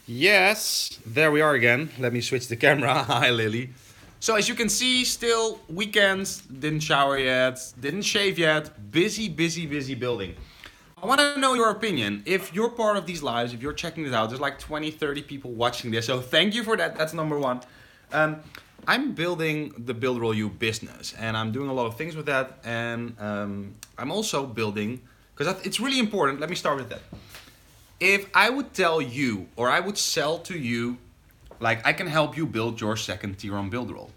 Yes, there we are again. Let me switch the camera. Hi, Lily. So as you can see, still weekends, didn't shower yet, didn't shave yet, busy, busy, busy building. I want to know your opinion. If you're part of these lives, if you're checking this out, there's like 20, 30 people watching this. So thank you for that. That's number one. Um, I'm building the Builderall You business and I'm doing a lot of things with that. And I'm also building, because it's really important. Let me start with that. If I would tell you or I would sell to you, like I can help you build your second tier on Builderall,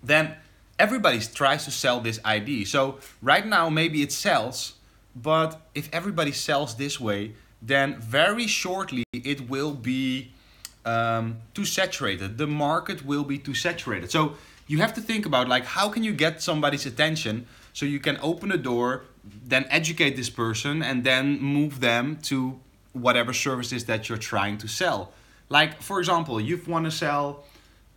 then everybody tries to sell this idea. So right now maybe it sells, but if everybody sells this way, then very shortly it will be too saturated. The market will be too saturated. So you have to think about like how can you get somebody's attention so you can open a door, then educate this person, and then move them to whatever services that you're trying to sell. Like for example, you want to sell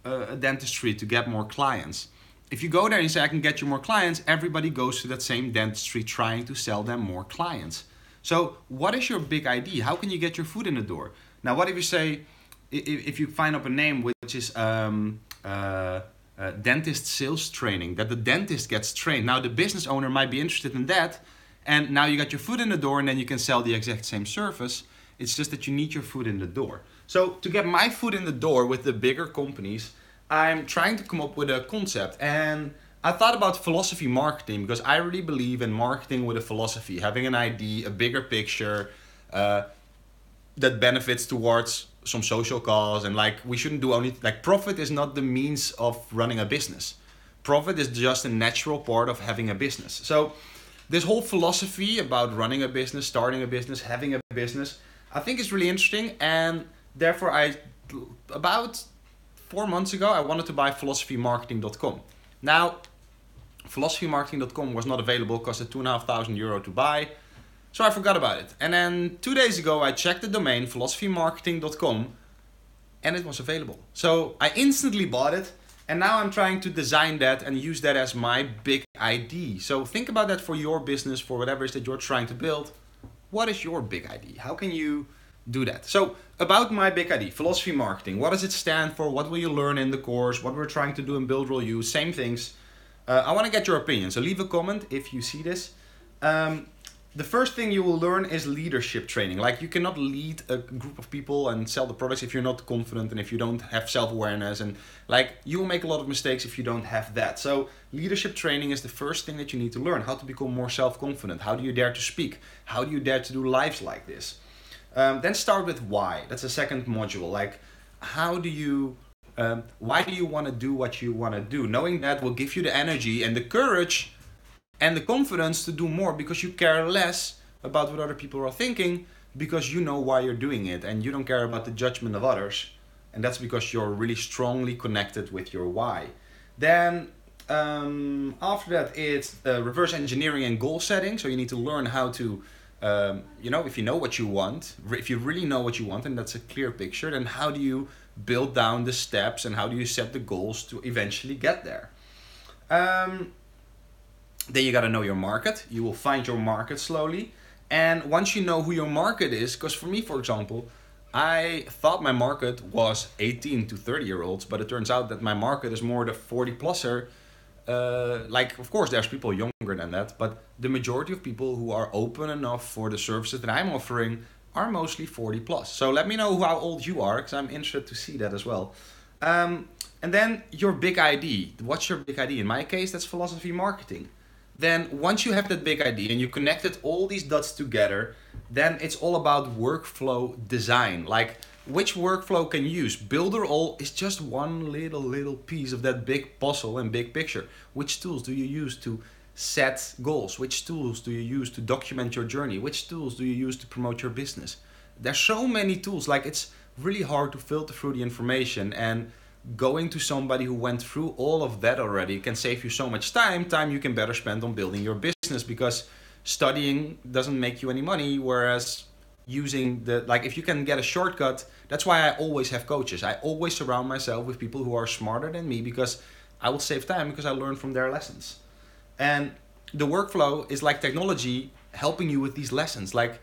a dentistry to get more clients. If you go there and say I can get you more clients, everybody goes to that same dentistry trying to sell them more clients. So what is your big idea? How can you get your foot in the door? Now what if you say, if you find up a name which is dentist sales training, that the dentist gets trained. Now the business owner might be interested in that, and now you got your foot in the door and then you can sell the exact same service. It's just that you need your foot in the door. So to get my foot in the door with the bigger companies, I'm trying to come up with a concept. And I thought about philosophy marketing because I really believe in marketing with a philosophy, having an idea, a bigger picture that benefits towards some social cause. And like we shouldn't do only, like profit is not the means of running a business. Profit is just a natural part of having a business. So this whole philosophy about running a business, starting a business, having a business, I think is really interesting. And therefore about 4 months ago, I wanted to buy philosophymarketing.com. Now, philosophymarketing.com was not available, costed €2,500 to buy. So I forgot about it. And then 2 days ago, I checked the domain philosophymarketing.com and it was available. So I instantly bought it. And now I'm trying to design that and use that as my big idea. So think about that for your business, for whatever it is that you're trying to build. What is your big idea? How can you do that? So about my big idea, philosophy marketing. What does it stand for? What will you learn in the course? What we're trying to do in Builderall You? Same things. I want to get your opinion. So leave a comment if you see this. The first thing you will learn is leadership training. Like you cannot lead a group of people and sell the products if you're not confident and if you don't have self-awareness, and like you will make a lot of mistakes if you don't have that. So leadership training is the first thing that you need to learn. How to become more self-confident. How do you dare to speak? How do you dare to do lives like this? Then start with why. That's the second module. Like why do you want to do what you want to do? Knowing that will give you the energy and the courage and the confidence to do more because you care less about what other people are thinking because you know why you're doing it and you don't care about the judgment of others. And that's because you're really strongly connected with your why. Then after that, it's reverse engineering and goal setting. So you need to learn how to, if you know what you want, if you really know what you want and that's a clear picture, then how do you build down the steps and how do you set the goals to eventually get there? Then you got to know your market. You will find your market slowly. And once you know who your market is, because for me, for example, I thought my market was 18 to 30 year olds, but it turns out that my market is more the 40 pluser. Of course, there's people younger than that, but the majority of people who are open enough for the services that I'm offering are mostly 40 plus. So let me know how old you are, because I'm interested to see that as well. And then your big idea. What's your big idea? In my case, that's philosophy marketing. Then once you have that big idea and you connected all these dots together, then it's all about workflow design. Like which workflow can you use? Builderall is just one little piece of that big puzzle and big picture. Which tools do you use to set goals? Which tools do you use to document your journey? Which tools do you use to promote your business? There's so many tools. Like it's really hard to filter through the information, and going to somebody who went through all of that already can save you so much time you can better spend on building your business, because studying doesn't make you any money, whereas using if you can get a shortcut. That's why I always have coaches. I always surround myself with people who are smarter than me, because I will save time because I learn from their lessons. And the workflow is like technology helping you with these lessons. Like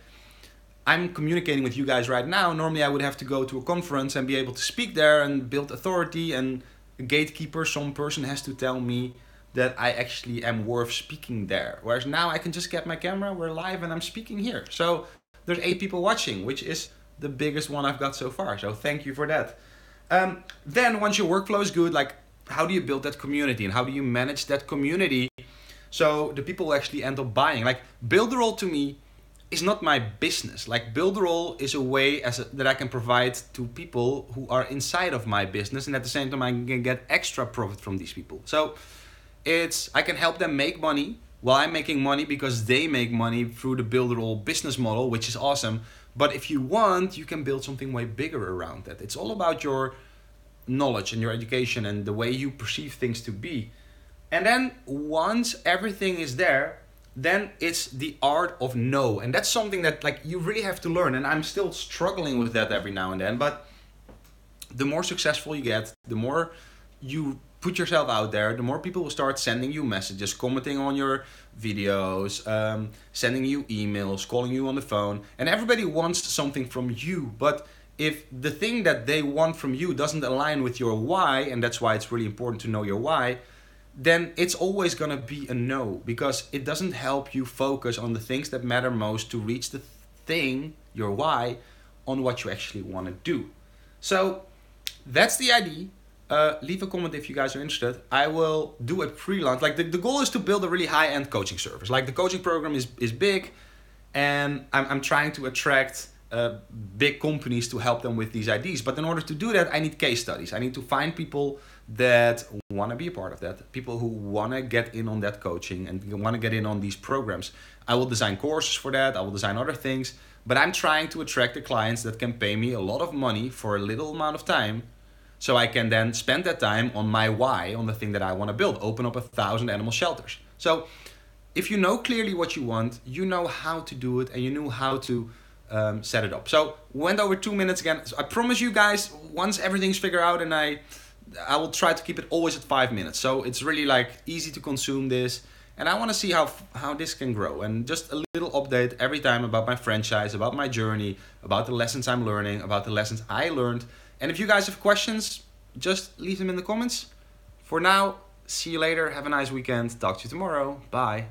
I'm communicating with you guys right now. Normally I would have to go to a conference and be able to speak there and build authority, and a gatekeeper, some person has to tell me that I actually am worth speaking there. Whereas now I can just get my camera, we're live, and I'm speaking here. So there's 8 people watching, which is the biggest one I've got so far. So thank you for that. Then once your workflow is good, like how do you build that community and how do you manage that community so the people actually end up buying? Like Builderall to me is not my business. Like Builderall is a way that I can provide to people who are inside of my business, and at the same time I can get extra profit from these people. So I can help them make money while I'm making money because they make money through the Builderall business model, which is awesome. But if you want, you can build something way bigger around that. It's all about your knowledge and your education and the way you perceive things to be. And then once everything is there, then it's the art of no. And that's something that like you really have to learn. And I'm still struggling with that every now and then. But the more successful you get, the more you put yourself out there, the more people will start sending you messages, commenting on your videos, sending you emails, calling you on the phone. And everybody wants something from you. But if the thing that they want from you doesn't align with your why, and that's why it's really important to know your why, then it's always going to be a no, because it doesn't help you focus on the things that matter most to reach the thing, your why, on what you actually want to do. So that's the idea. Leave a comment if you guys are interested. I will do a pre-launch. Like the goal is to build a really high-end coaching service. Like the coaching program is big, and I'm trying to attract big companies to help them with these ideas. But in order to do that, I need case studies. I need to find people that want to be a part of that, people who want to get in on that coaching and want to get in on these programs. I will design courses for that. I will design other things. But I'm trying to attract the clients that can pay me a lot of money for a little amount of time, so I can then spend that time on my why, on the thing that I want to build, open up 1,000 animal shelters. So if you know clearly what you want, you know how to do it, and you know how to set it up. So went over 2 minutes again. So I promise you guys, once everything's figured out, and I will try to keep it always at 5 minutes. So it's really like easy to consume this. And I want to see how this can grow. And just a little update every time about my franchise, about my journey, about the lessons I'm learning, about the lessons I learned. And if you guys have questions, just leave them in the comments. For now, see you later. Have a nice weekend. Talk to you tomorrow. Bye.